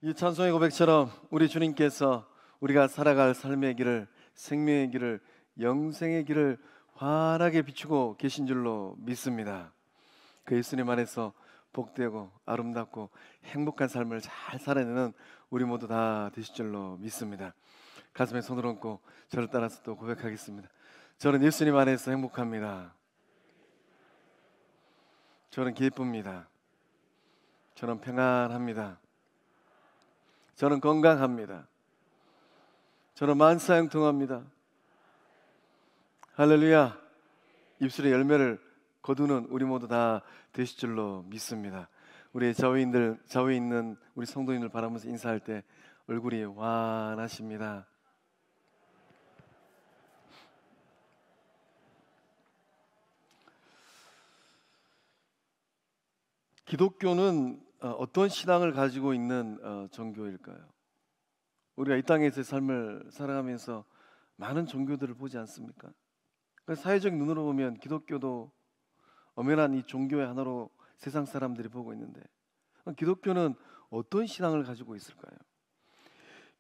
이 찬송의 고백처럼 우리 주님께서 우리가 살아갈 삶의 길을, 생명의 길을, 영생의 길을 환하게 비추고 계신 줄로 믿습니다. 그 예수님 안에서 복되고 아름답고 행복한 삶을 잘 살아내는 우리 모두 다 되실 줄로 믿습니다. 가슴에 손을 얹고 저를 따라서 또 고백하겠습니다. 저는 예수님 안에서 행복합니다. 저는 기쁩니다. 저는 평안합니다. 저는 건강합니다. 저는 만사형통합니다. 할렐루야. 입술에 열매를 거두는 우리 모두 다 되실 줄로 믿습니다. 우리 좌우에 있는 우리 성도님들 바라보면서 인사할 때 얼굴이 환하십니다. 기독교는 어떤 신앙을 가지고 있는 종교일까요? 우리가 이 땅에서의 삶을 살아가면서 많은 종교들을 보지 않습니까? 사회적 눈으로 보면 기독교도 엄연한 이 종교의 하나로 세상 사람들이 보고 있는데, 기독교는 어떤 신앙을 가지고 있을까요?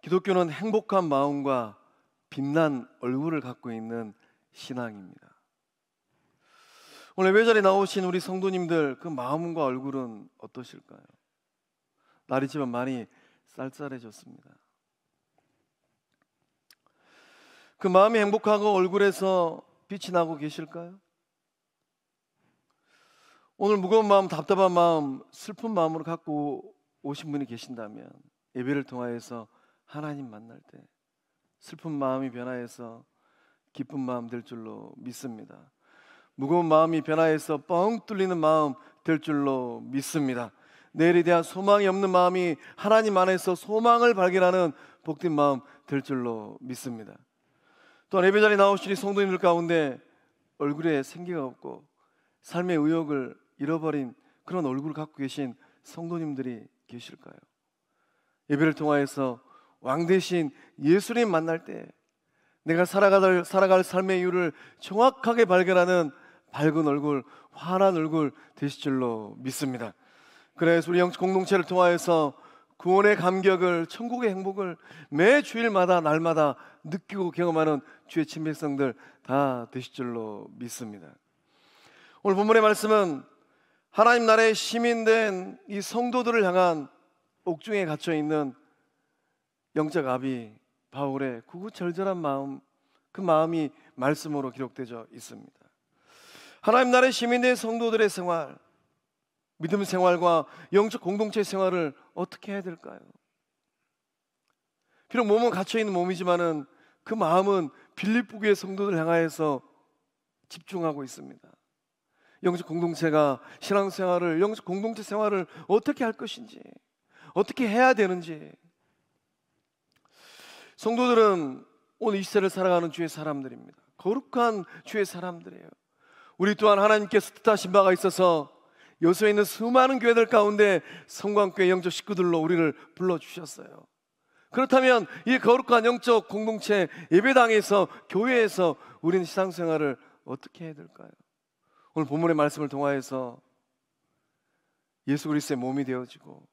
기독교는 행복한 마음과 빛난 얼굴을 갖고 있는 신앙입니다. 오늘 예배자리에 나오신 우리 성도님들 그 마음과 얼굴은 어떠실까요? 날이 지금 많이 쌀쌀해졌습니다. 그 마음이 행복하고 얼굴에서 빛이 나고 계실까요? 오늘 무거운 마음, 답답한 마음, 슬픈 마음으로 갖고 오신 분이 계신다면 예배를 통하여서 하나님 만날 때 슬픈 마음이 변화해서 기쁜 마음 될 줄로 믿습니다. 무거운 마음이 변화해서 뻥 뚫리는 마음 될 줄로 믿습니다. 내일에 대한 소망이 없는 마음이 하나님 안에서 소망을 발견하는 복된 마음 될 줄로 믿습니다. 또한 예배자리에 나오신 성도님들 가운데 얼굴에 생기가 없고 삶의 의욕을 잃어버린 그런 얼굴을 갖고 계신 성도님들이 계실까요? 예배를 통하여서 왕 대신 예수님 만날 때 내가 살아갈 삶의 이유를 정확하게 발견하는 밝은 얼굴, 환한 얼굴 되실 줄로 믿습니다. 그래서 우리 영적 공동체를 통하여서 구원의 감격을, 천국의 행복을 매 주일마다 날마다 느끼고 경험하는 주의 친백성들 다 되실 줄로 믿습니다. 오늘 본문의 말씀은 하나님 나라의 시민된 이 성도들을 향한 옥중에 갇혀있는 영적 아비 바울의 구구절절한 마음, 그 마음이 말씀으로 기록되어 있습니다. 하나님 나라의 시민된 성도들의 생활, 믿음 생활과 영적 공동체 생활을 어떻게 해야 될까요? 비록 몸은 갇혀있는 몸이지만은 그 마음은 빌립보교의 성도들 향하여서 집중하고 있습니다. 영적 공동체가 신앙생활을, 영적 공동체 생활을 어떻게 할 것인지, 어떻게 해야 되는지. 성도들은 오늘 이 시대를 살아가는 주의 사람들입니다. 거룩한 주의 사람들이에요. 우리 또한 하나님께서 뜻하신 바가 있어서 여수에 있는 수많은 교회들 가운데 성광교회 영적 식구들로 우리를 불러주셨어요. 그렇다면 이 거룩한 영적 공동체 예배당에서, 교회에서 우리는 신앙생활을 어떻게 해야 될까요? 오늘 본문의 말씀을 통하여서 예수 그리스도의 몸이 되어지고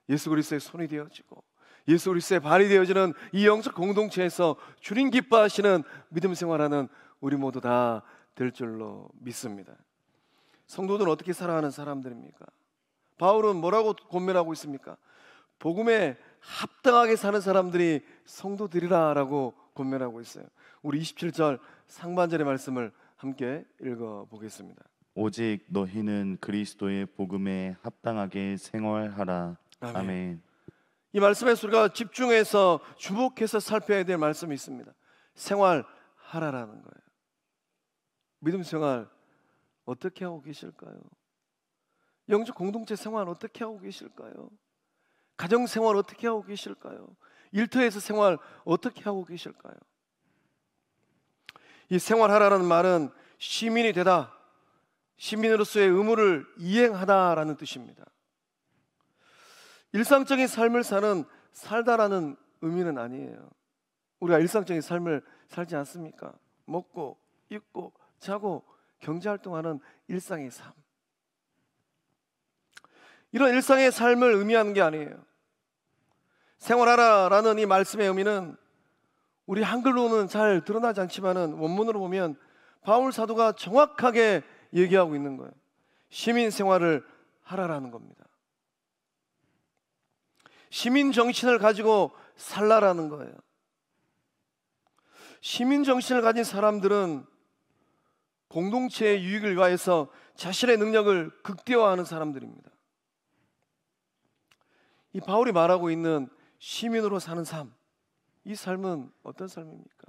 예수 그리스도의 손이 되어지고 예수 그리스도의 발이 되어지는 이 영적 공동체에서 주님 기뻐하시는 믿음 생활하는 우리 모두 다 될 줄로 믿습니다. 성도들은 어떻게 살아가는 사람들입니까? 바울은 뭐라고 권면하고 있습니까? 복음에 합당하게 사는 사람들이 성도들이라고 권면하고 있어요. 우리 27절 상반절의 말씀을 함께 읽어보겠습니다. 오직 너희는 그리스도의 복음에 합당하게 생활하라. 아멘. 아멘. 이 말씀에 우리가 집중해서 주목해서 살펴야 될 말씀이 있습니다. 생활하라라는 거예요. 믿음 생활 어떻게 하고 계실까요? 영적 공동체 생활 어떻게 하고 계실까요? 가정 생활 어떻게 하고 계실까요? 일터에서 생활 어떻게 하고 계실까요? 이 생활하라는 말은 시민이 되다, 시민으로서의 의무를 이행하다라는 뜻입니다. 일상적인 삶을 살다라는 의미는 아니에요. 우리가 일상적인 삶을 살지 않습니까? 먹고 입고 자고 경제활동하는 일상의 삶. 이런 일상의 삶을 의미하는 게 아니에요. 생활하라라는 이 말씀의 의미는 우리 한글로는 잘 드러나지 않지만은 원문으로 보면 바울 사도가 정확하게 얘기하고 있는 거예요. 시민 생활을 하라라는 겁니다. 시민 정신을 가지고 살라라는 거예요. 시민 정신을 가진 사람들은 공동체의 유익을 위하여서 자신의 능력을 극대화하는 사람들입니다. 이 바울이 말하고 있는 시민으로 사는 삶, 이 삶은 어떤 삶입니까?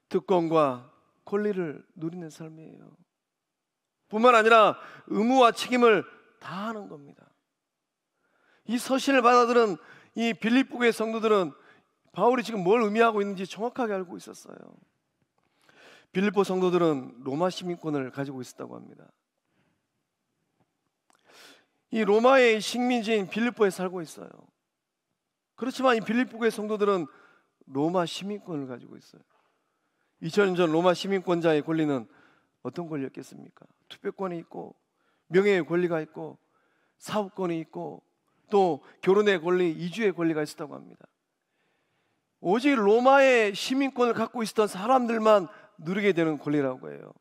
특권과 권리를 누리는 삶이에요. 뿐만 아니라 의무와 책임을 다하는 겁니다. 이 서신을 받아들은 이 빌립보 교회 성도들은 바울이 지금 뭘 의미하고 있는지 정확하게 알고 있었어요. 빌립보 성도들은 로마 시민권을 가지고 있었다고 합니다. 이 로마의 식민지인 빌립보에 살고 있어요. 그렇지만 이 빌립보 교회 성도들은 로마 시민권을 가지고 있어요. 2000년 전 로마 시민권자의 권리는 어떤 권리였겠습니까? 투표권이 있고 명예의 권리가 있고 사업권이 있고 또 결혼의 권리, 이주의 권리가 있었다고 합니다. 오직 로마의 시민권을 갖고 있었던 사람들만 누리게 되는 권리라고 해요.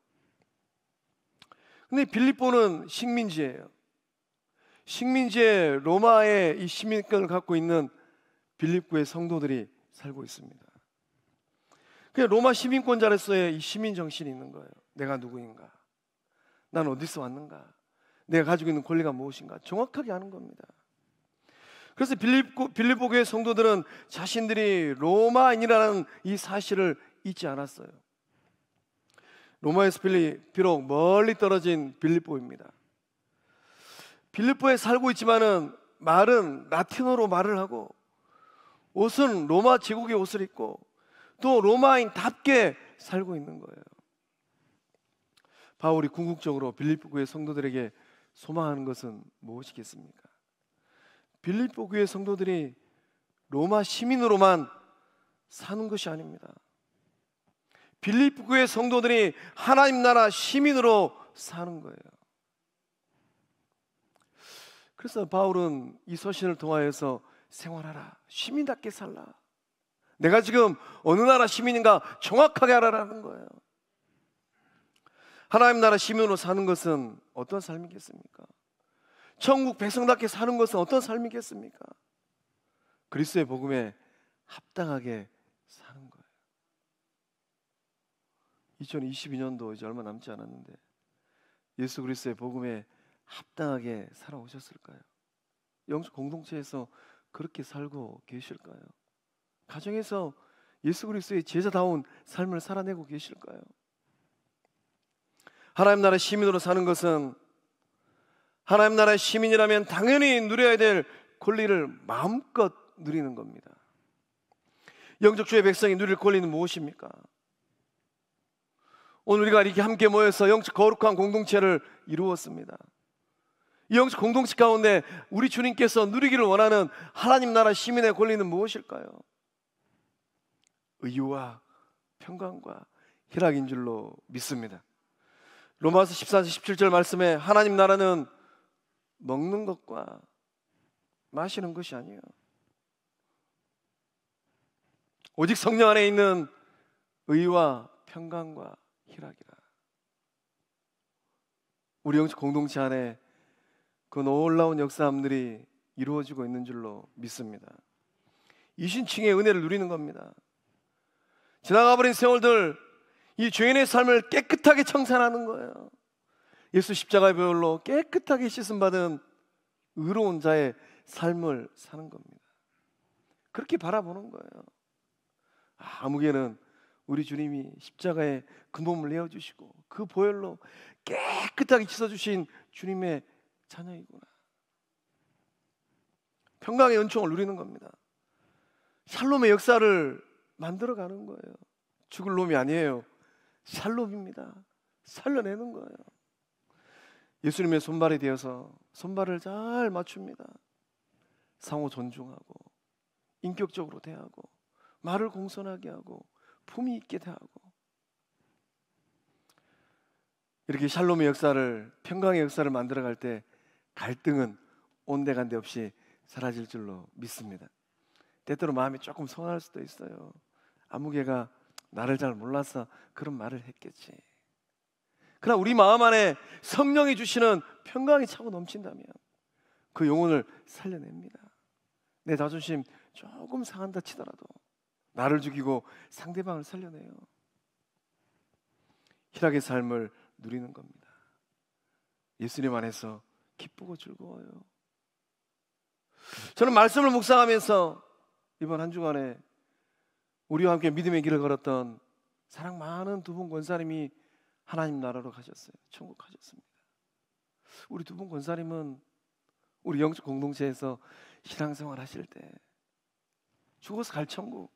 근데 빌립보는 식민지예요. 식민지의 로마의 이 시민권을 갖고 있는 빌립보의 성도들이 살고 있습니다. 그냥 로마 시민권자로서의 이 시민 정신이 있는 거예요. 내가 누구인가? 난 어디서 왔는가? 내가 가지고 있는 권리가 무엇인가? 정확하게 아는 겁니다. 그래서 빌립보 교회 성도들은 자신들이 로마인이라는 이 사실을 잊지 않았어요. 로마에서 비록 멀리 떨어진 빌립보입니다. 빌립보에 살고 있지만은 말은 라틴어로 말을 하고 옷은 로마 제국의 옷을 입고 또 로마인답게 살고 있는 거예요. 바울이 궁극적으로 빌립보 교회 성도들에게 소망하는 것은 무엇이겠습니까? 빌립보 교회 성도들이 로마 시민으로만 사는 것이 아닙니다. 빌립보 교회 성도들이 하나님 나라 시민으로 사는 거예요. 그래서 바울은 이 서신을 통하여서 생활하라, 시민답게 살라, 내가 지금 어느 나라 시민인가 정확하게 알아라는 거예요. 하나님 나라 시민으로 사는 것은 어떤 삶이겠습니까? 천국 백성답게 사는 것은 어떤 삶이겠습니까? 그리스도의 복음에 합당하게 사는 거예요. 2022년도 이제 얼마 남지 않았는데 예수 그리스도의 복음에 합당하게 살아오셨을까요? 영적 공동체에서 그렇게 살고 계실까요? 가정에서 예수 그리스도의 제자다운 삶을 살아내고 계실까요? 하나님 나라의 시민으로 사는 것은 하나님 나라의 시민이라면 당연히 누려야 될 권리를 마음껏 누리는 겁니다. 영적 주의 백성이 누릴 권리는 무엇입니까? 오늘 우리가 이렇게 함께 모여서 영적 거룩한 공동체를 이루었습니다. 이 영적 공동체 가운데 우리 주님께서 누리기를 원하는 하나님 나라 시민의 권리는 무엇일까요? 의유와 평강과 희락인 줄로 믿습니다. 로마서 14절 17절 말씀에 하나님 나라는 먹는 것과 마시는 것이 아니에요. 오직 성령 안에 있는 의와 평강과 희락이라. 우리 영적 공동체 안에 그 놀라운 역사함들이 이루어지고 있는 줄로 믿습니다. 이신칭의 은혜를 누리는 겁니다. 지나가버린 세월들, 이 죄인의 삶을 깨끗하게 청산하는 거예요. 예수 십자가의 보혈로 깨끗하게 씻음받은 의로운 자의 삶을 사는 겁니다. 그렇게 바라보는 거예요. 아무개는 우리 주님이 십자가에 그 몸을 내어주시고 그 보혈로 깨끗하게 씻어주신 주님의 자녀이구나. 평강의 은총을 누리는 겁니다. 샬롬의 역사를 만들어가는 거예요. 죽을 놈이 아니에요. 샬롬입니다. 살려내는 거예요. 예수님의 손발이 되어서 손발을 잘 맞춥니다. 상호 존중하고 인격적으로 대하고 말을 공손하게 하고 품위 있게 대하고, 이렇게 샬롬의 역사를, 평강의 역사를 만들어갈 때 갈등은 온데간데 없이 사라질 줄로 믿습니다. 때때로 마음이 조금 서운할 수도 있어요. 아무개가 나를 잘 몰라서 그런 말을 했겠지. 그러나 우리 마음 안에 성령이 주시는 평강이 차고 넘친다면 그 영혼을 살려냅니다. 내 자존심 조금 상한다 치더라도 나를 죽이고 상대방을 살려내요. 희락의 삶을 누리는 겁니다. 예수님 안에서 기쁘고 즐거워요. 저는 말씀을 묵상하면서 이번 한 주간에 우리와 함께 믿음의 길을 걸었던 사랑 많은 두 분 권사님이 하나님 나라로 가셨어요. 천국 가셨습니다. 우리 두 분 권사님은 우리 영적 공동체에서 신앙생활 하실 때 죽어서 갈 천국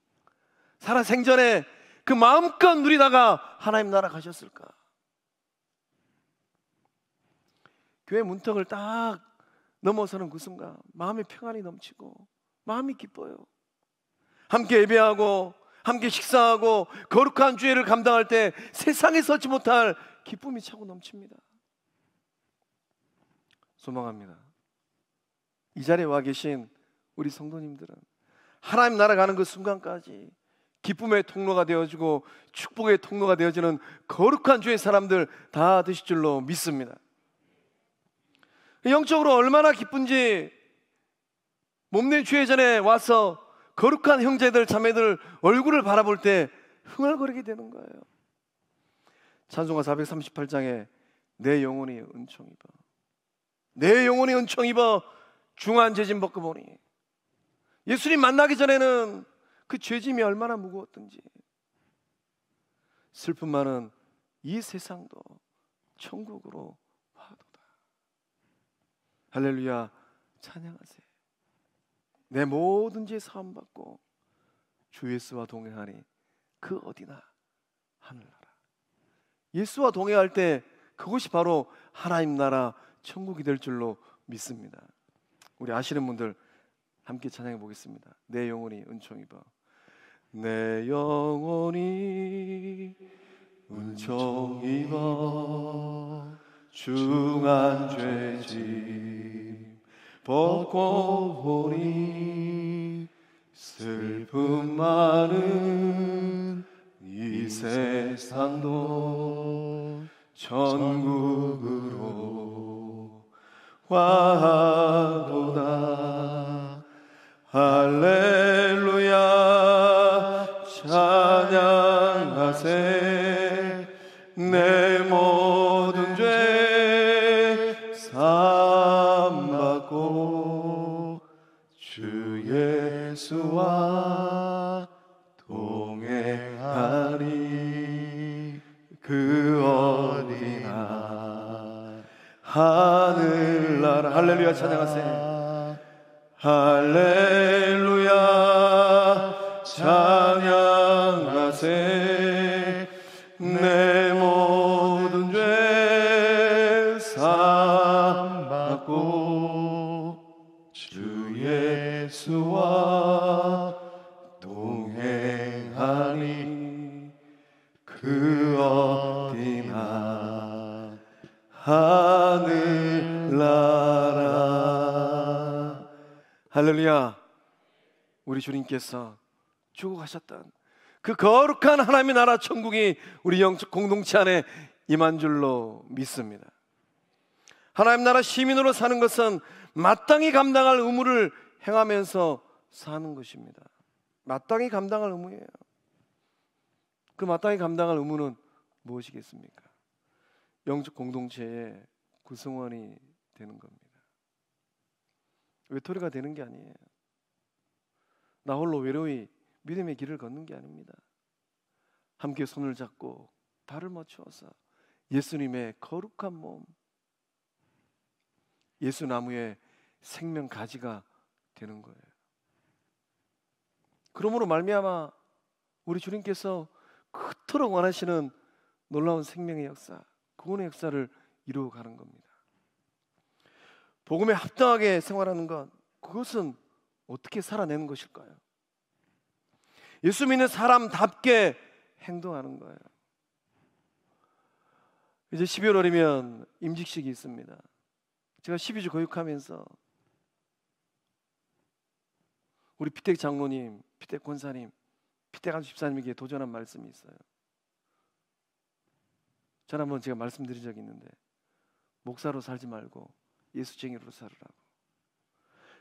살아 생전에 그 마음껏 누리다가 하나님 나라 가셨을까? 교회 문턱을 딱 넘어서는 그 순간 마음의 평안이 넘치고 마음이 기뻐요. 함께 예배하고 함께 식사하고 거룩한 주일을 감당할 때 세상에 서지 못할 기쁨이 차고 넘칩니다. 소망합니다. 이 자리에 와 계신 우리 성도님들은 하나님 나라 가는 그 순간까지 기쁨의 통로가 되어지고 축복의 통로가 되어지는 거룩한 주의 사람들 다 되실 줄로 믿습니다. 영적으로 얼마나 기쁜지 몸된 주의 전에 와서 거룩한 형제들 자매들 얼굴을 바라볼 때 흥얼거리게 되는 거예요. 찬송가 438장에 내 영혼이 은총 입어 내 영혼이 은총 입어 중한 죄짐 벗고 보니 예수님 만나기 전에는 그 죄짐이 얼마나 무거웠던지 슬픔만은 이 세상도 천국으로 화도다. 할렐루야 찬양하세요. 내 모든 죄 사함 받고 주 예수와 동행하니 그 어디나 하늘나라. 예수와 동행할 때 그것이 바로 하나님 나라 천국이 될 줄로 믿습니다. 우리 아시는 분들 함께 찬양해 보겠습니다. 내 영혼이 은총 입어 내 영혼이 은총 입어 중한 죄짐 벗고 보니 슬픔 많은 이 세상도 천국으로 화도다. 할렐루야 찬양하세 내 모든 죄 사함 받고 주 예수와 동행하리 그 어디나 하늘나라. 할렐루야 찬양하세 할렐루야 찬양하세 내 모든 죄 사함 받고 주 예수와 동행하니 그 어디나 하늘나라. 할렐루야. 우리 주님께서 주고 가셨던 그 거룩한 하나님의 나라 천국이 우리 영적 공동체 안에 임한 줄로 믿습니다. 하나님 나라 시민으로 사는 것은 마땅히 감당할 의무를 행하면서 사는 것입니다. 마땅히 감당할 의무예요. 그 마땅히 감당할 의무는 무엇이겠습니까? 영적 공동체의 구성원이 되는 겁니다. 외톨이가 되는 게 아니에요. 나 홀로 외로이 믿음의 길을 걷는 게 아닙니다. 함께 손을 잡고 발을 맞추어서 예수님의 거룩한 몸, 예수나무의 생명 가지가 되는 거예요. 그러므로 말미암아 우리 주님께서 그토록 원하시는 놀라운 생명의 역사, 구원의 역사를 이루어가는 겁니다. 복음에 합당하게 생활하는 것, 그것은 어떻게 살아내는 것일까요? 예수 믿는 사람답게 행동하는 거예요. 이제 12월이면 임직식이 있습니다. 제가 12주 거육하면서 우리 피택 장로님, 피택 권사님, 피택 안수 집사님에게 도전한 말씀이 있어요. 저는 한번 제가 말씀드린 적이 있는데, 목사로 살지 말고 예수쟁이로 살으라고.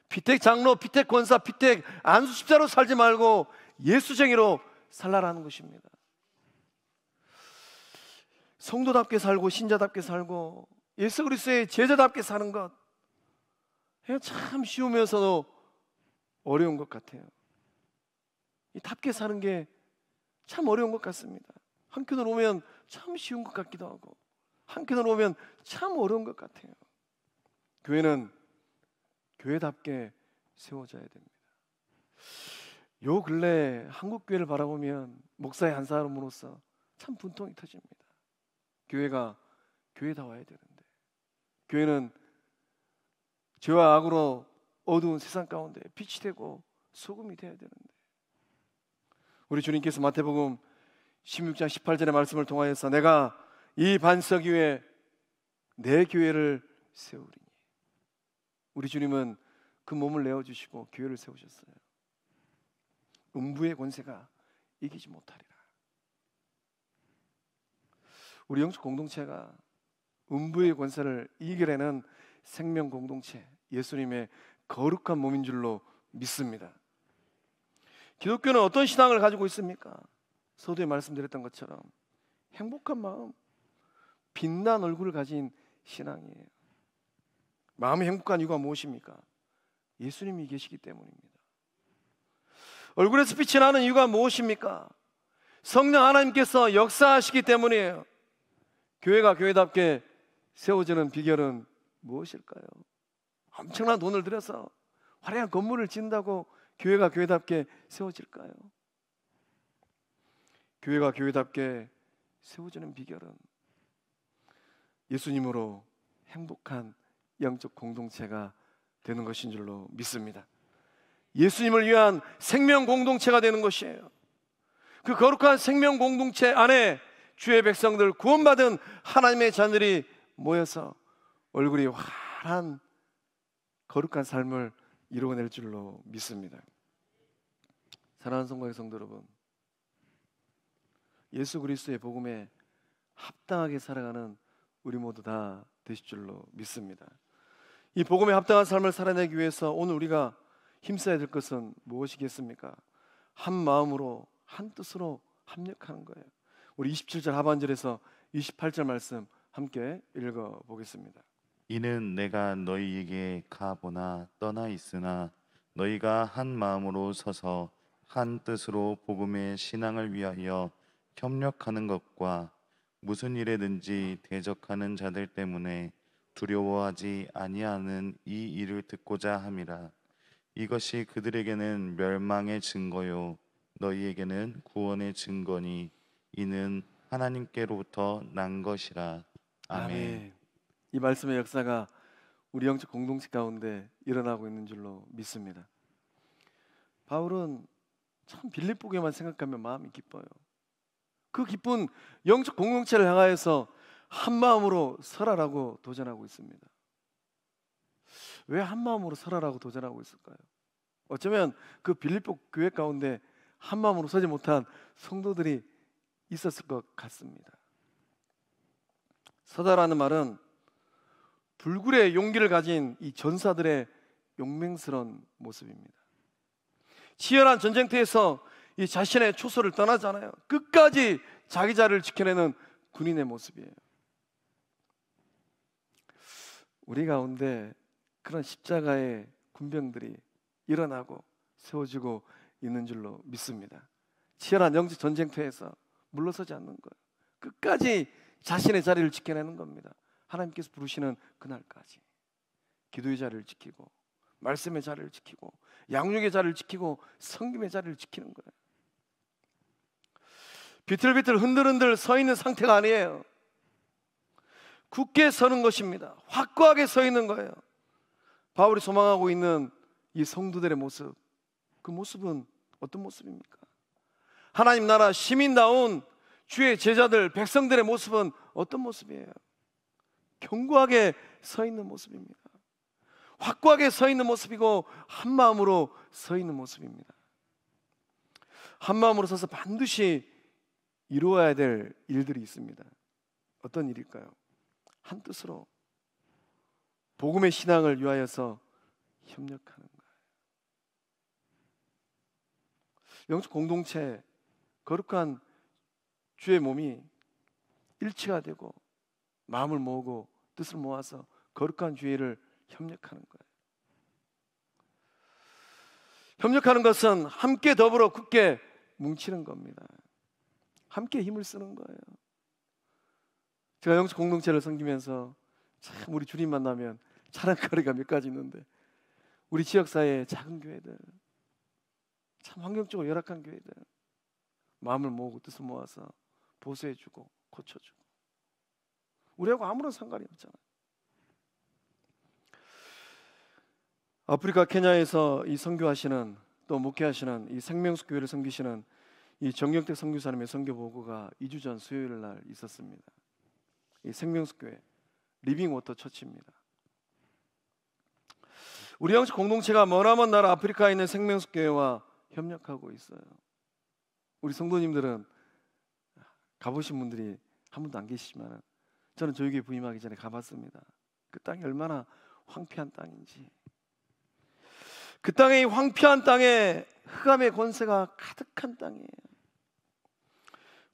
피택 장로, 피택 권사, 피택 안수 집사로 살지 말고 예수쟁이로 살라라는 것입니다. 성도답게 살고 신자답게 살고 예수 그리스도의 제자답게 사는 것, 참 쉬우면서도 어려운 것 같아요. 이 답게 사는 게 참 어려운 것 같습니다. 한편으로 보면 참 쉬운 것 같기도 하고, 한편으로 보면 참 어려운 것 같아요. 교회는 교회답게 세워져야 됩니다. 요 근래 한국 교회를 바라보면 목사의 한 사람으로서 참 분통이 터집니다. 교회가 교회다워야 되는데, 교회는 죄와 악으로 어두운 세상 가운데 빛이 되고 소금이 되어야 되는데, 우리 주님께서 마태복음 16장 18절의 말씀을 통하여서 내가 이 반석 위에 내 교회를 세우리니, 우리 주님은 그 몸을 내어주시고 교회를 세우셨어요. 음부의 권세가 이기지 못하리라. 우리 영적 공동체가 음부의 권세를 이기려는 생명 공동체, 예수님의 거룩한 몸인 줄로 믿습니다. 기독교는 어떤 신앙을 가지고 있습니까? 서두에 말씀드렸던 것처럼 행복한 마음, 빛난 얼굴을 가진 신앙이에요. 마음이 행복한 이유가 무엇입니까? 예수님이 계시기 때문입니다. 얼굴에서 빛이 나는 이유가 무엇입니까? 성령 하나님께서 역사하시기 때문이에요. 교회가 교회답게 세워지는 비결은 무엇일까요? 엄청난 돈을 들여서 화려한 건물을 짓는다고 교회가 교회답게 세워질까요? 교회가 교회답게 세워지는 비결은 예수님으로 행복한 영적 공동체가 되는 것인 줄로 믿습니다. 예수님을 위한 생명 공동체가 되는 것이에요. 그 거룩한 생명 공동체 안에 주의 백성들, 구원받은 하나님의 자녀들이 모여서 얼굴이 환한 거룩한 삶을 이루어낼 줄로 믿습니다. 사랑하는 성도의 성도 여러분, 예수 그리스도의 복음에 합당하게 살아가는 우리 모두 다 되실 줄로 믿습니다. 이 복음에 합당한 삶을 살아내기 위해서 오늘 우리가 힘써야 될 것은 무엇이겠습니까? 한 마음으로 한 뜻으로 합력하는 거예요. 우리 27절 하반절에서 28절 말씀 함께 읽어보겠습니다. 이는 내가 너희에게 가보나 떠나 있으나 너희가 한 마음으로 서서 한 뜻으로 복음의 신앙을 위하여 협력하는 것과 무슨 일에든지 대적하는 자들 때문에 두려워하지 아니하는 이 일을 듣고자 함이라. 이것이 그들에게는 멸망의 증거요 너희에게는 구원의 증거니 이는 하나님께로부터 난 것이라. 아멘. 이 말씀의 역사가 우리 영적 공동체 가운데 일어나고 있는 줄로 믿습니다. 바울은 참 빌립보교만 생각하면 마음이 기뻐요. 그 기쁜 영적 공동체를 향하여서 한 마음으로 서라라고 도전하고 있습니다. 왜 한 마음으로 서라라고 도전하고 있을까요? 어쩌면 그 빌립보 교회 가운데 한 마음으로 서지 못한 성도들이 있었을 것 같습니다. 서다라는 말은 불굴의 용기를 가진 이 전사들의 용맹스러운 모습입니다. 치열한 전쟁터에서 이 자신의 초소를 떠나잖아요. 끝까지 자기 자리를 지켜내는 군인의 모습이에요. 우리 가운데 그런 십자가의 군병들이 일어나고 세워지고 있는 줄로 믿습니다. 치열한 영적 전쟁터에서 물러서지 않는 거예요. 끝까지 자신의 자리를 지켜내는 겁니다. 하나님께서 부르시는 그날까지 기도의 자리를 지키고 말씀의 자리를 지키고 양육의 자리를 지키고 섬김의 자리를 지키는 거예요. 비틀비틀 흔들흔들 서 있는 상태가 아니에요. 굳게 서는 것입니다. 확고하게 서 있는 거예요. 바울이 소망하고 있는 이 성도들의 모습, 그 모습은 어떤 모습입니까? 하나님 나라 시민다운 주의 제자들, 백성들의 모습은 어떤 모습이에요? 견고하게 서 있는 모습입니다. 확고하게 서 있는 모습이고 한 마음으로 서 있는 모습입니다. 한 마음으로 서서 반드시 이루어야 될 일들이 있습니다. 어떤 일일까요? 한 뜻으로 복음의 신앙을 위하여서 협력하는 거예요. 영적 공동체, 거룩한 주의 몸이 일치가 되고 마음을 모으고 뜻을 모아서 거룩한 주의 일을 협력하는 거예요. 협력하는 것은 함께 더불어 굳게 뭉치는 겁니다. 함께 힘을 쓰는 거예요. 제가 영적 공동체를 섬기면서 참 우리 주님 만나면 자랑거리가 몇 가지 있는데, 우리 지역사회의 작은 교회들, 참 환경적으로 열악한 교회들, 마음을 모으고 뜻을 모아서 보수해주고 고쳐주고, 우리하고 아무런 상관이 없잖아요. 아프리카 케냐에서 이 선교하시는, 또 목회하시는 이 생명수 교회를 섬기시는 이 정경택 선교사님의 선교 보고가 2주 전 수요일 날 있었습니다. 이 생명수 교회 리빙워터 처치입니다. 우리 영적 공동체가 머나먼 나라 아프리카에 있는 생명수 교회와 협력하고 있어요. 우리 성도님들은 가보신 분들이 한 분도 안 계시지만 저는 저희 교회 부임하기 전에 가봤습니다. 그 땅이 얼마나 황폐한 땅인지, 그 땅의 황폐한 땅에 흑암의 권세가 가득한 땅이에요.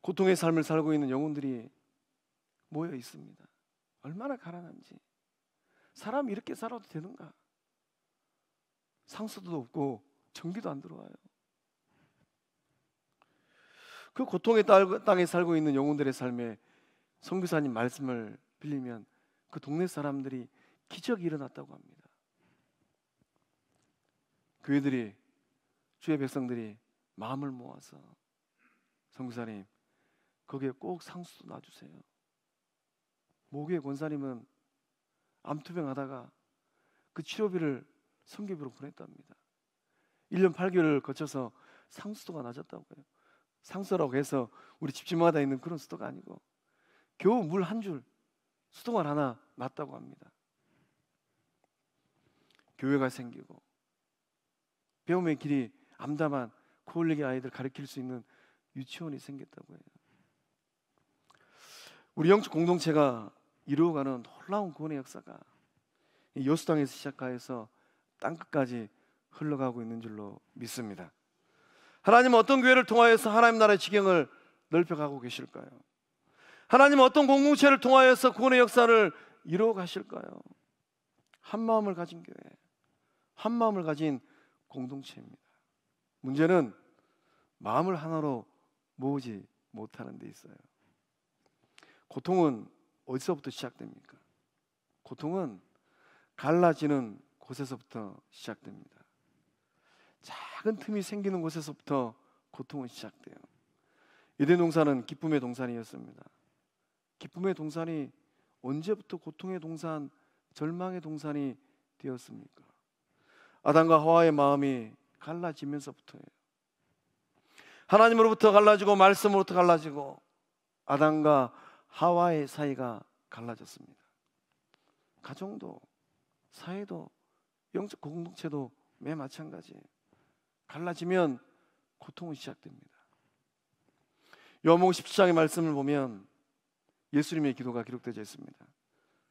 고통의 삶을 살고 있는 영혼들이 모여 있습니다. 얼마나 가난한지. 사람이 이렇게 살아도 되는가? 상수도 없고 전기도 안 들어와요. 그 고통의 땅에 살고 있는 영혼들의 삶에 선교사님 말씀을 빌리면 그 동네 사람들이 기적이 일어났다고 합니다. 교회들이, 주의 백성들이 마음을 모아서 선교사님 거기에 꼭 상수도 놔주세요. 모교의 권사님은 암투병 하다가 그 치료비를 선교비로 보냈답니다. 1년 8개월을 거쳐서 상수도가 낮았다고 해요. 상수라고 해서 우리 집집마다 있는 그런 수도가 아니고 겨우 물 한 줄, 수도만 하나 났다고 합니다. 교회가 생기고 배움의 길이 암담한 코올리기 아이들 가르칠 수 있는 유치원이 생겼다고 해요. 우리 영적 공동체가 이루어가는 놀라운 구원의 역사가 여수 땅에서 시작하여서 땅끝까지 흘러가고 있는 줄로 믿습니다. 하나님은 어떤 교회를 통하여서 하나님 나라의 지경을 넓혀가고 계실까요? 하나님은 어떤 공동체를 통하여서 구원의 역사를 이루어 가실까요? 한 마음을 가진 교회, 한 마음을 가진 공동체입니다. 문제는 마음을 하나로 모으지 못하는 데 있어요. 고통은 어디서부터 시작됩니까? 고통은 갈라지는 곳에서부터 시작됩니다. 작은 틈이 생기는 곳에서부터 고통은 시작돼요. 에덴 동산은 기쁨의 동산이었습니다. 기쁨의 동산이 언제부터 고통의 동산, 절망의 동산이 되었습니까? 아담과 하와의 마음이 갈라지면서부터예요. 하나님으로부터 갈라지고 말씀으로부터 갈라지고 아담과 하와의 사이가 갈라졌습니다. 가정도, 사회도, 영적 공동체도 매 마찬가지예요. 갈라지면 고통은 시작됩니다. 요한복음 17장의 말씀을 보면 예수님의 기도가 기록되어 있습니다.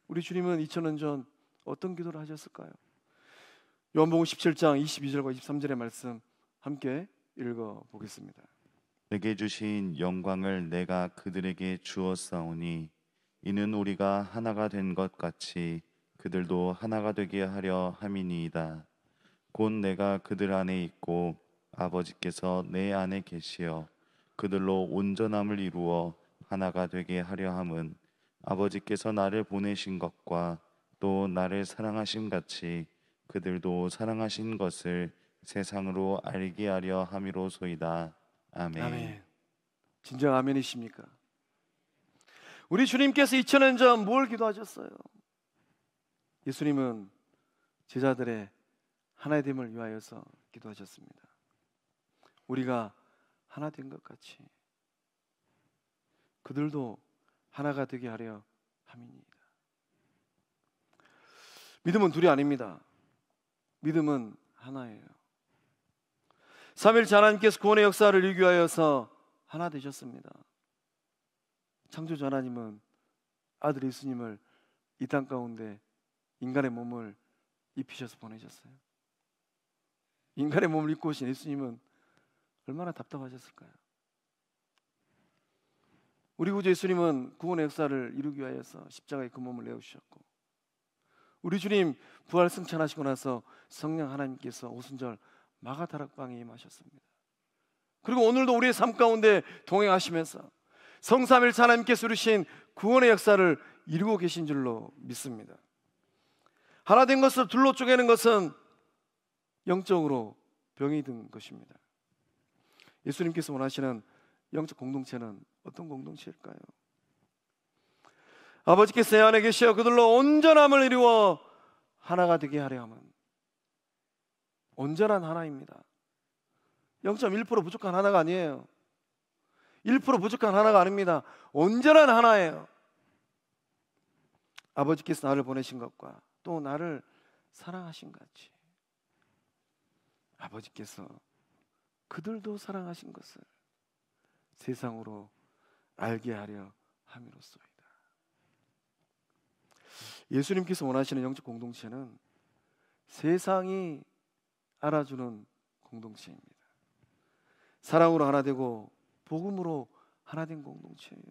우리 주님은 2000년 전 어떤 기도를 하셨을까요? 요한복음 17장 22절과 23절의 말씀 함께 읽어보겠습니다. 내게 주신 영광을 내가 그들에게 주었사오니 이는 우리가 하나가 된 것 같이 그들도 하나가 되게 하려 함이니이다. 곧 내가 그들 안에 있고 아버지께서 내 안에 계시어 그들로 온전함을 이루어 하나가 되게 하려 함은 아버지께서 나를 보내신 것과 또 나를 사랑하신 같이 그들도 사랑하신 것을 세상으로 알게 하려 함이로소이다. 아멘. 아멘. 진정 아멘이십니까? 우리 주님께서 2000년 전 뭘 기도하셨어요? 예수님은 제자들의 하나의 됨을 위하여서 기도하셨습니다. 우리가 하나 된 것 같이 그들도 하나가 되게 하려 함이니이다. 믿음은 둘이 아닙니다. 믿음은 하나예요. 삼일째 하나님께서 구원의 역사를 일규하여서 하나 되셨습니다. 창조주 하나님은 아들 예수님을 이 땅 가운데 인간의 몸을 입히셔서 보내셨어요. 인간의 몸을 입고 오신 예수님은 얼마나 답답하셨을까요? 우리 구주 예수님은 구원의 역사를 이루기 위하여서 십자가에 그 몸을 내어주셨고, 우리 주님 부활 승천하시고 나서 성령 하나님께서 오순절 마가다락방에 임하셨습니다. 그리고 오늘도 우리의 삶 가운데 동행하시면서 성삼일체 하나님께서 이루신 구원의 역사를 이루고 계신 줄로 믿습니다. 하나 된 것을 둘로 쪼개는 것은 영적으로 병이 든 것입니다. 예수님께서 원하시는 영적 공동체는 어떤 공동체일까요? 아버지께서 내 안에 계시어 그들로 온전함을 이루어 하나가 되게 하려 함은, 온전한 하나입니다. 0.1% 부족한 하나가 아니에요. 1% 부족한 하나가 아닙니다. 온전한 하나예요. 아버지께서 나를 보내신 것과 또 나를 사랑하신 같이 아버지께서 그들도 사랑하신 것을 세상으로 알게 하려 함이로소이다. 예수님께서 원하시는 영적 공동체는 세상이 알아주는 공동체입니다. 사랑으로 하나 되고 복음으로 하나 된 공동체예요.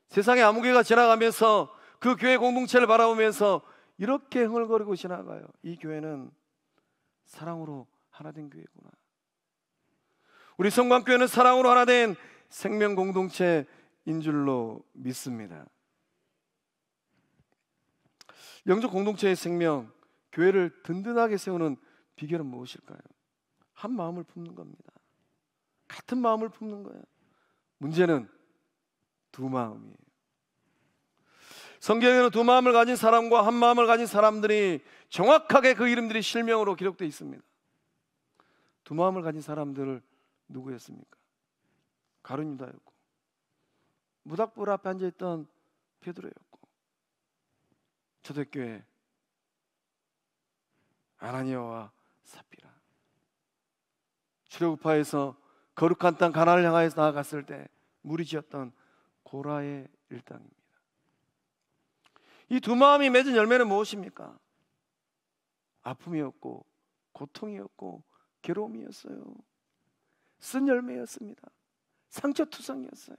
세상의 아무개가 지나가면서 그 교회 공동체를 바라보면서 이렇게 흥얼거리고 지나가요. 이 교회는 사랑으로 하나 된 교회구나. 우리 성광교회는 사랑으로 하나 된 생명 공동체인 줄로 믿습니다. 영적 공동체의 생명, 교회를 든든하게 세우는 비결은 무엇일까요? 한 마음을 품는 겁니다. 같은 마음을 품는 거예요. 문제는 두 마음이에요. 성경에는 두 마음을 가진 사람과 한 마음을 가진 사람들이 정확하게 그 이름들이 실명으로 기록되어 있습니다. 두 마음을 가진 사람들을 누구였습니까? 가룟 유다였고, 무닥불 앞에 앉아있던 베드로였고, 초대교회 아나니아와 삽비라, 출애굽파에서 거룩한 땅 가나안을 향하여서 나아갔을 때 무리지었던 고라의 일당입니다. 이 두 마음이 맺은 열매는 무엇입니까? 아픔이었고 고통이었고 괴로움이었어요. 쓴 열매였습니다. 상처투성이었어요.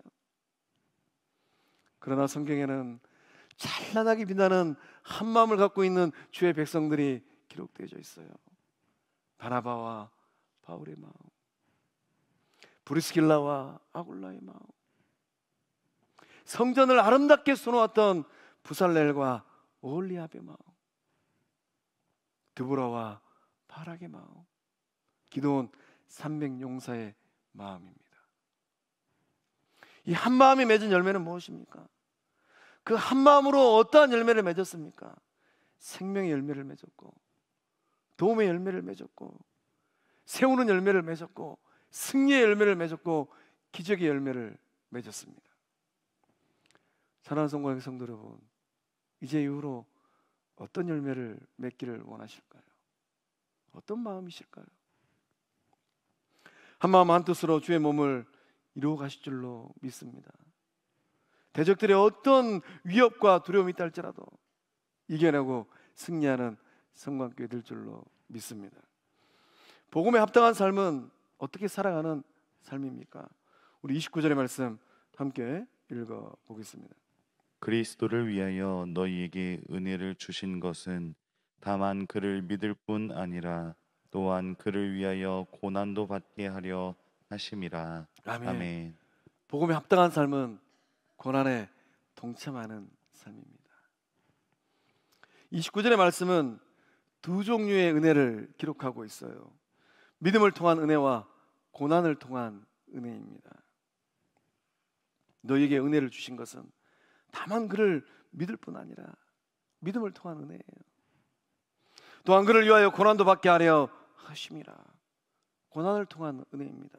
그러나 성경에는 찬란하게 빛나는 한 마음을 갖고 있는 주의 백성들이 기록되어져 있어요. 바나바와 바울의 마음, 브리스길라와 아굴라의 마음, 성전을 아름답게 수놓았던 부살렐과 오홀리압의 마음, 드보라와 바락의 마음, 기도원 300용사의 마음입니다. 이 한 마음이 맺은 열매는 무엇입니까? 그 한 마음으로 어떠한 열매를 맺었습니까? 생명의 열매를 맺었고, 도움의 열매를 맺었고, 세우는 열매를 맺었고, 승리의 열매를 맺었고, 기적의 열매를 맺었습니다. 사랑하는 성도의 성도 여러분, 이제 이후로 어떤 열매를 맺기를 원하실까요? 어떤 마음이실까요? 한 마음 한 뜻으로 주의 몸을 이루어 가실 줄로 믿습니다. 대적들의 어떤 위협과 두려움이 있다 할지라도 이겨내고 승리하는 성광교회 될 줄로 믿습니다. 복음에 합당한 삶은 어떻게 살아가는 삶입니까? 우리 29절의 말씀 함께 읽어보겠습니다. 그리스도를 위하여 너희에게 은혜를 주신 것은 다만 그를 믿을 뿐 아니라 또한 그를 위하여 고난도 받게 하려 하심이라. 아멘. 아멘. 복음에 합당한 삶은 고난에 동참하는 삶입니다. 29절의 말씀은 두 종류의 은혜를 기록하고 있어요. 믿음을 통한 은혜와 고난을 통한 은혜입니다. 너희에게 은혜를 주신 것은 다만 그를 믿을 뿐 아니라 믿음을 통한 은혜예요. 또한 그를 위하여 고난도 받게 하려 하심이라. 고난을 통한 은혜입니다.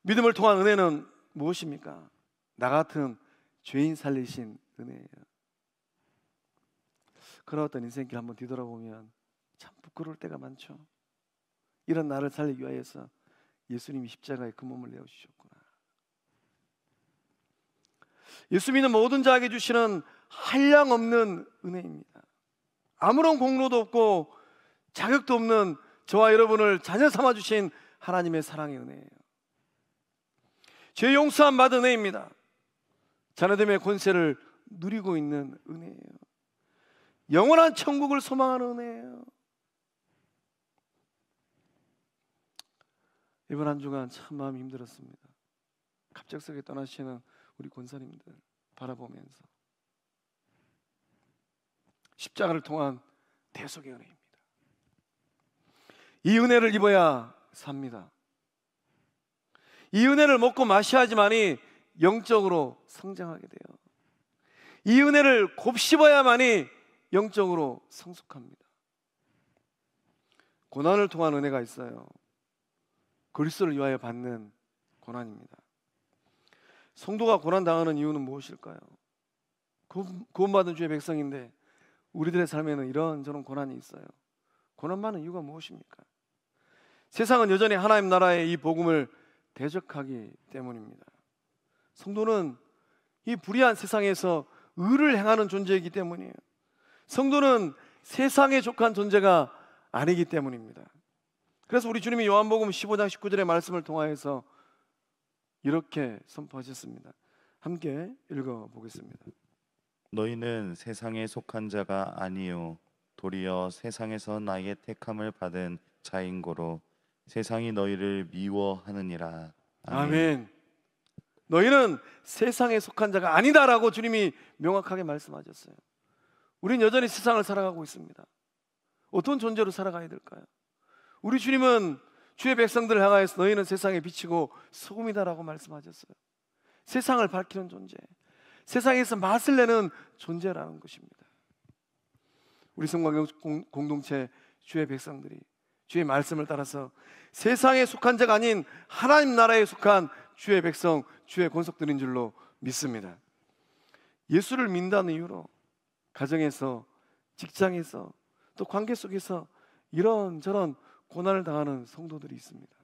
믿음을 통한 은혜는 무엇입니까? 나 같은 죄인 살리신 은혜예요. 그런 어떤 인생길 한번 뒤돌아보면 참 부끄러울 때가 많죠. 이런 나를 살리기 위하여서 예수님이 십자가에 그 몸을 내어주셨구나. 예수 믿는 모든 자에게 주시는 한량없는 은혜입니다. 아무런 공로도 없고 자격도 없는 저와 여러분을 자녀 삼아 주신 하나님의 사랑의 은혜예요. 죄 용서함 받은 은혜입니다. 자녀됨의 권세를 누리고 있는 은혜예요. 영원한 천국을 소망하는 은혜예요. 이번 한 주간 참 마음이 힘들었습니다. 갑작스럽게 떠나시는 우리 권사님들 바라보면서 십자가를 통한 대속의 은혜입니다. 이 은혜를 입어야 삽니다. 이 은혜를 먹고 마셔야 하지만이 영적으로 성장하게 돼요. 이 은혜를 곱씹어야만이 영적으로 성숙합니다. 고난을 통한 은혜가 있어요. 그리스도를 위하여 받는 고난입니다. 성도가 고난당하는 이유는 무엇일까요? 구원받은 주의 백성인데 우리들의 삶에는 이런저런 고난이 있어요. 고난 많은 이유가 무엇입니까? 세상은 여전히 하나님 나라의 이 복음을 대적하기 때문입니다. 성도는 이 불의한 세상에서 의를 행하는 존재이기 때문이에요. 성도는 세상에 속한 존재가 아니기 때문입니다. 그래서 우리 주님이 요한복음 15장 19절의 말씀을 통하여서 이렇게 선포하셨습니다. 함께 읽어보겠습니다. 너희는 세상에 속한 자가 아니요 도리어 세상에서 나의 택함을 받은 자인고로 세상이 너희를 미워하느니라. 아멘. 너희는 세상에 속한 자가 아니다라고 주님이 명확하게 말씀하셨어요. 우린 여전히 세상을 살아가고 있습니다. 어떤 존재로 살아가야 될까요? 우리 주님은 주의 백성들을 향하여서 너희는 세상에 비치고 소금이다라고 말씀하셨어요. 세상을 밝히는 존재, 세상에서 맛을 내는 존재라는 것입니다. 우리 성광 공동체 주의 백성들이 주의 말씀을 따라서 세상에 속한 자가 아닌 하나님 나라에 속한 주의 백성, 주의 권속들인 줄로 믿습니다. 예수를 믿는다는 이유로 가정에서, 직장에서, 또 관계 속에서 이런저런 고난을 당하는 성도들이 있습니다.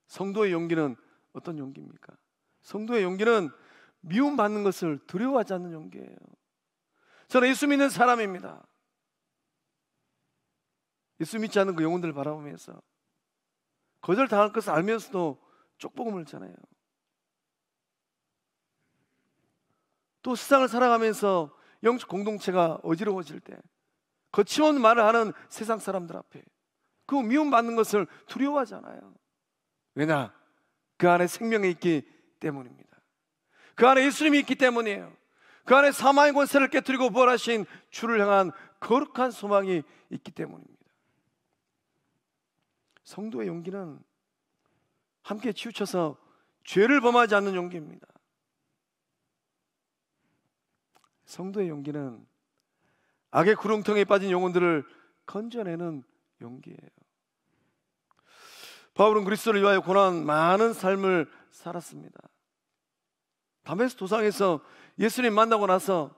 성도의 용기는 어떤 용기입니까? 성도의 용기는 미움받는 것을 두려워하지 않는 용기예요. 저는 예수 믿는 사람입니다. 예수 믿지 않는 그 영혼들을 바라보면서 거절당할 것을 알면서도 쪽복음을 전해요. 또 세상을 살아가면서 영적 공동체가 어지러워질 때 거침없는 말을 하는 세상 사람들 앞에 그 미움받는 것을 두려워하지 않아요. 왜냐? 그 안에 생명이 있기 때문입니다. 그 안에 예수님이 있기 때문이에요. 그 안에 사망의 권세를 깨뜨리고 부활하신 주를 향한 거룩한 소망이 있기 때문입니다. 성도의 용기는 함께 치우쳐서 죄를 범하지 않는 용기입니다. 성도의 용기는 악의 구렁텅이에 빠진 영혼들을 건져내는 용기예요. 바울은 그리스도를 위하여 고난 많은 삶을 살았습니다. 다메스 도상에서 예수님 만나고 나서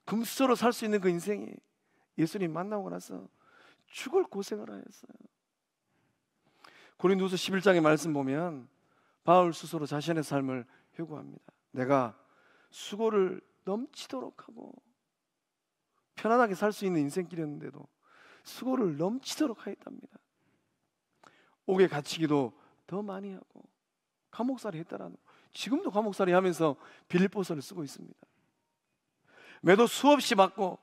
금수저로 살 수 있는 그 인생이 예수님 만나고 나서 죽을 고생을 하였어요. 고린도후서 11장의 말씀 보면 바울 스스로 자신의 삶을 회고합니다. 내가 수고를 넘치도록 하고 편안하게 살 수 있는 인생길이었는데도 수고를 넘치도록 하였답니다. 옥에 갇히기도 더 많이 하고 감옥살이 했다라는, 지금도 감옥살이 하면서 빌립보서를 쓰고 있습니다. 매도 수없이 맞고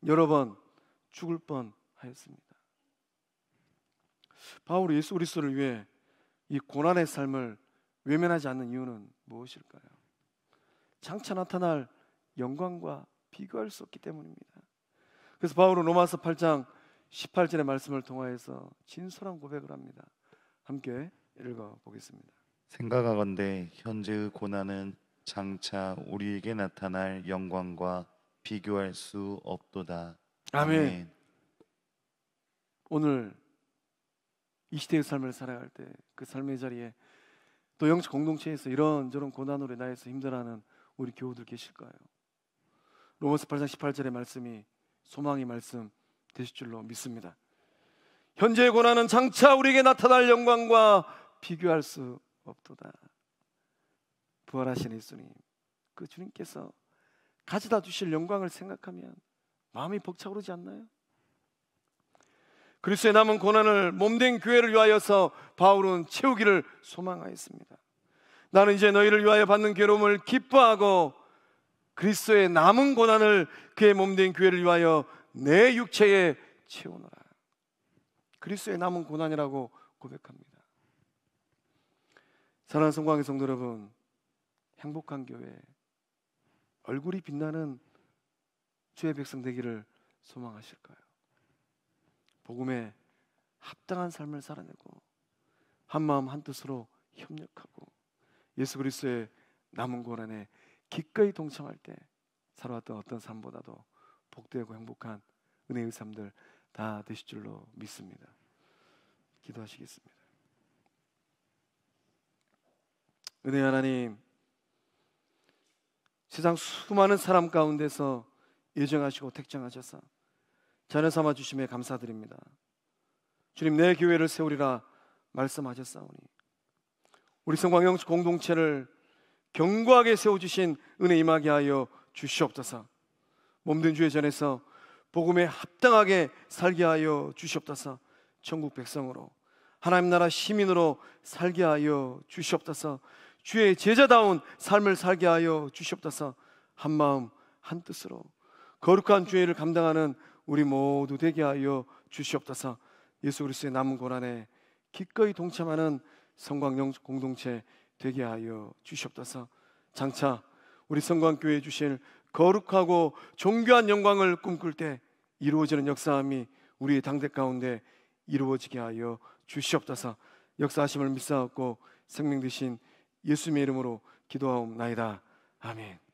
여러 번 죽을 뻔하였습니다. 바울이 예수 그리스도를 위해 이 고난의 삶을 외면하지 않는 이유는 무엇일까요? 장차 나타날 영광과 비교할 수 없기 때문입니다. 그래서 바울은 로마서 8장 18절의 말씀을 통하여서 진솔한 고백을 합니다. 함께 읽어보겠습니다. 생각하건대 현재의 고난은 장차 우리에게 나타날 영광과 비교할 수 없도다. 아멘. 오늘 이 시대의 삶을 살아갈 때 그 삶의 자리에 또 영적 공동체에서 이런저런 고난으로 인하여서 힘들어하는 우리 교우들 계실까요? 로마서 8장 18절의 말씀이 소망의 말씀 되실 줄로 믿습니다. 현재의 고난은 장차 우리에게 나타날 영광과 비교할 수 없도다. 부활하신 예수님, 그 주님께서 가져다 주실 영광을 생각하면 마음이 벅차오르지 않나요? 그리스도의 남은 고난을 몸된 교회를 위하여서 바울은 채우기를 소망하였습니다. 나는 이제 너희를 위하여 받는 괴로움을 기뻐하고 그리스도의 남은 고난을 그의 몸된 교회를 위하여 내 육체에 채우노라. 그리스도의 남은 고난이라고 고백합니다. 사랑하는 성광의 성도 여러분, 행복한 교회, 얼굴이 빛나는 주의 백성 되기를 소망하실까요? 복음에 합당한 삶을 살아내고 한마음 한뜻으로 협력하고 예수 그리스도의 남은 고난에 기꺼이 동참할 때 살아왔던 어떤 삶보다도 복되고 행복한 은혜의 삶들 다 되실 줄로 믿습니다. 기도하시겠습니다. 은혜의 하나님, 세상 수많은 사람 가운데서 예정하시고 택정하셔서 자녀 삼아 주심에 감사드립니다. 주님, 내 교회를 세우리라 말씀하셨사오니 우리 성광영 공동체를 견고하게 세워주신 은혜 임하게 하여 주시옵소서. 몸된 주의 전에서 복음에 합당하게 살게 하여 주시옵소서. 천국 백성으로 하나님 나라 시민으로 살게 하여 주시옵소서. 주의 제자다운 삶을 살게 하여 주시옵소서. 한마음 한뜻으로 거룩한 주의 일을 감당하는 우리 모두 되게 하여 주시옵소서. 예수 그리스도의 남은 고난에 기꺼이 동참하는 성광영 공동체 되게 하여 주시옵소서. 장차 우리 성광교회에 주실 거룩하고 존귀한 영광을 꿈꿀 때 이루어지는 역사함이 우리의 당대 가운데 이루어지게 하여 주시옵소서. 역사하심을 믿사옵고 생명 되신 예수님의 이름으로 기도하옵나이다. 아멘.